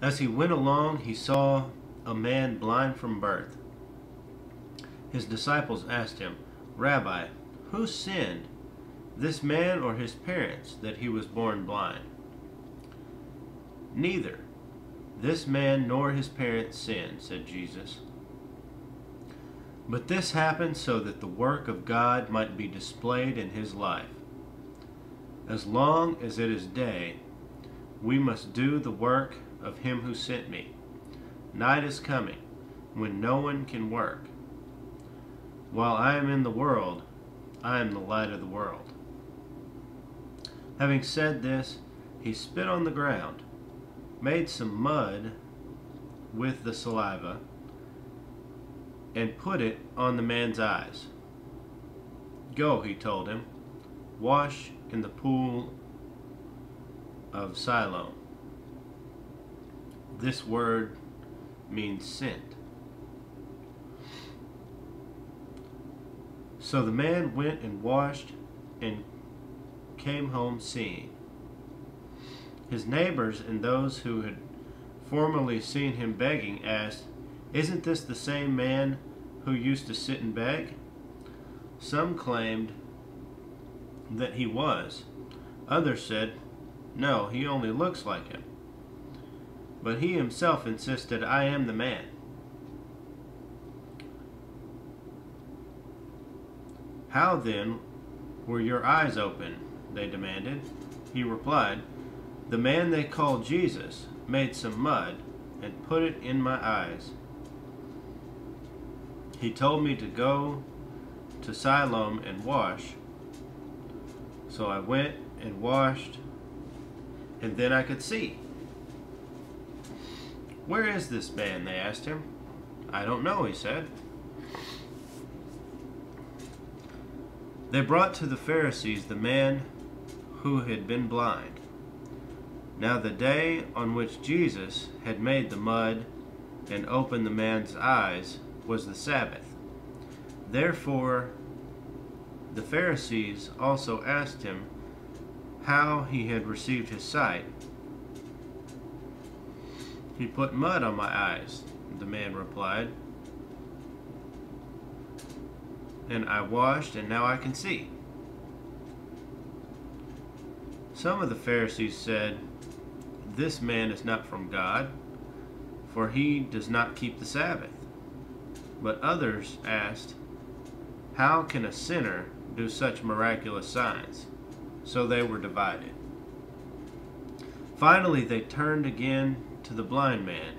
As he went along, he saw a man blind from birth. His disciples asked him, "Rabbi, who sinned, this man or his parents, that he was born blind?" "Neither this man nor his parents sinned," said Jesus. "But this happened so that the work of God might be displayed in his life. As long as it is day, we must do the work of him who sent me. Night is coming, when no one can work. While I am in the world, I am the light of the world." Having said this, he spit on the ground, made some mud with the saliva, and put it on the man's eyes. "Go," he told him, "wash in the pool of Siloam." This word means sent. So the man went and washed and came home seeing. His neighbors and those who had formerly seen him begging asked, "Isn't this the same man who used to sit and beg?" Some claimed that he was. Others said, "No, he only looks like him." But he himself insisted, "I am the man." "How then were your eyes open?" they demanded. He replied, "The man they call Jesus made some mud and put it in my eyes. He told me to go to Siloam and wash. So I went and washed, and then I could see." "Where is this man?" they asked him. "I don't know," he said. They brought to the Pharisees the man who had been blind. Now the day on which Jesus had made the mud and opened the man's eyes was the Sabbath. Therefore the Pharisees also asked him how he had received his sight. "He put mud on my eyes," the man replied, "and I washed, and now I can see." Some of the Pharisees said, "This man is not from God, for he does not keep the Sabbath." But others asked, "How can a sinner do such miraculous signs?" So they were divided. Finally they turned again to the blind man.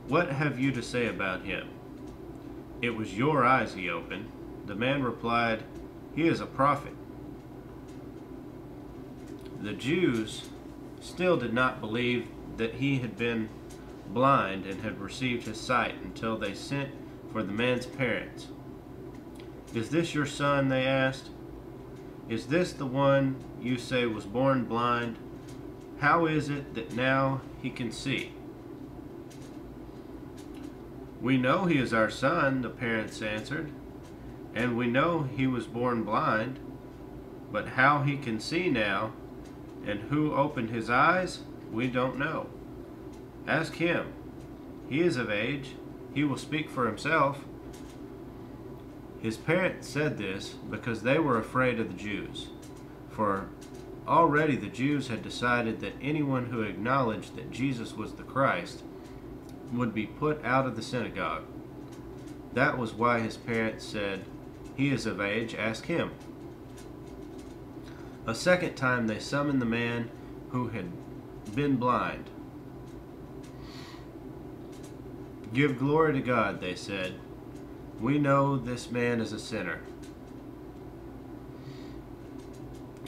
"What have you to say about him? It was your eyes he opened." The man replied, "He is a prophet." The Jews still did not believe that he had been blind and had received his sight until they sent for the man's parents. "Is this your son?" they asked. "Is this the one you say was born blind? How is it that now he can see?" "We know he is our son," the parents answered, "and we know he was born blind, but how he can see now and who opened his eyes, we don't know. Ask him. He is of age. He will speak for himself." His parents said this because they were afraid of the Jews, for already the Jews had decided that anyone who acknowledged that Jesus was the Christ would be put out of the synagogue. That was why his parents said, "He is of age, ask him." A second time they summoned the man who had been blind. "Give glory to God," they said. "We know this man is a sinner."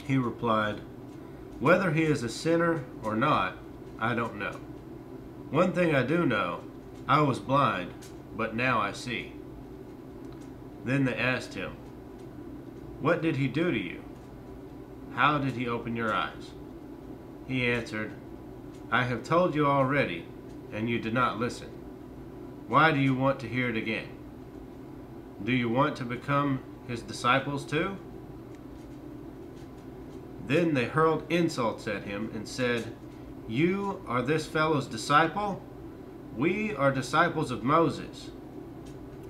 He replied, "Whether he is a sinner or not, I don't know. One thing I do know, I was blind, but now I see." Then they asked him, "What did he do to you? How did he open your eyes?" He answered, "I have told you already, and you did not listen. Why do you want to hear it again? Do you want to become his disciples too?" Then they hurled insults at him and said, You are this fellow's disciple? We are disciples of Moses.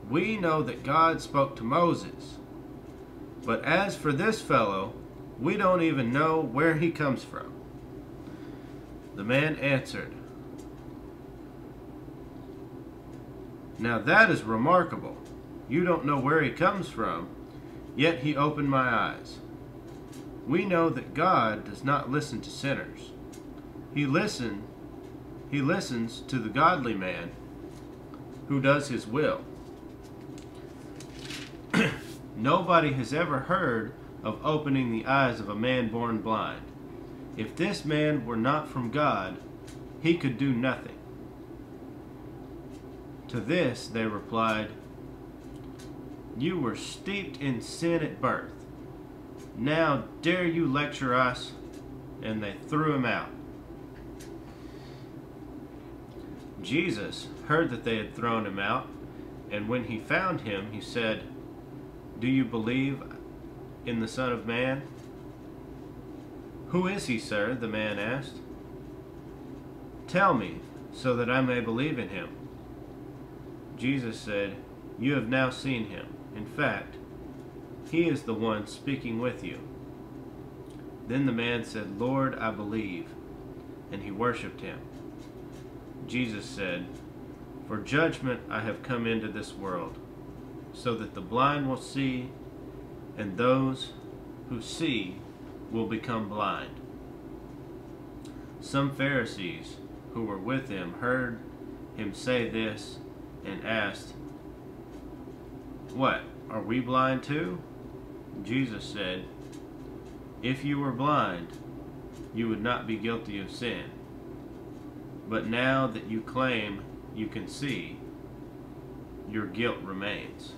We know that God spoke to Moses. But as for this fellow, we don't even know where he comes from." The man answered, "Now that is remarkable. You don't know where he comes from, yet he opened my eyes. We know that God does not listen to sinners. He listens to the godly man who does his will. Nobody has ever heard of opening the eyes of a man born blind. If this man were not from God, he could do nothing." To this they replied, "You were steeped in sin at birth. Now dare you lecture us?" And they threw him out. Jesus heard that they had thrown him out, and when he found him, he said, "Do you believe in the Son of Man?" "Who is he, sir?" the man asked. "Tell me, so that I may believe in him." Jesus said, "You have now seen him. In fact, he is the one speaking with you." Then the man said, "Lord, I believe," and he worshipped him. Jesus said, "For judgment I have come into this world, so that the blind will see, and those who see will become blind." Some Pharisees who were with him heard him say this and asked, "What, are we blind too?" Jesus said, "If you were blind, you would not be guilty of sin. But now that you claim you can see, your guilt remains."